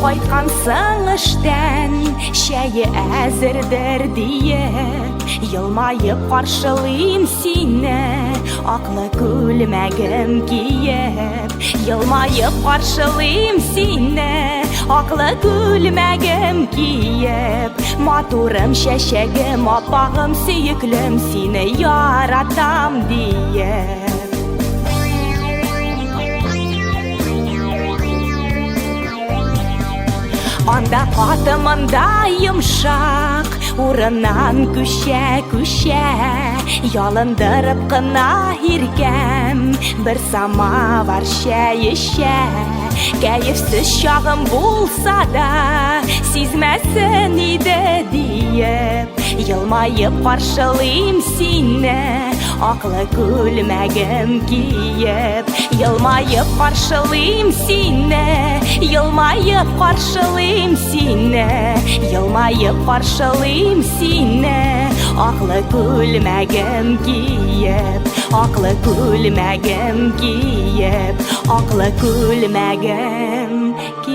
Кайткансың эштән, чәе әзердер диеп, елмаеп каршылыйм сине, аклы күлмәгем киеп. Елмаеп каршылыйм сине, аклы күлмәгем киеп. Матурым, чәчәгем, аппагым, сөеклем, сине яратам диеп. Анда катымында йомшак, урыннан күчә, ялындырып кына иркәм, бер самавар чәй эчә. Кәефсез чагым булса да, сизмәсен иде диеп, елмаеп каршылыйм сине, аклы күлмәгем киеп. Елмаеп каршылыйм сине, елмаеп каршылыйм сине, елмаеп каршылыйм сине, аклы күлмәгем киеп, аклы күлмәгем киеп, аклы күлмәгем киеп.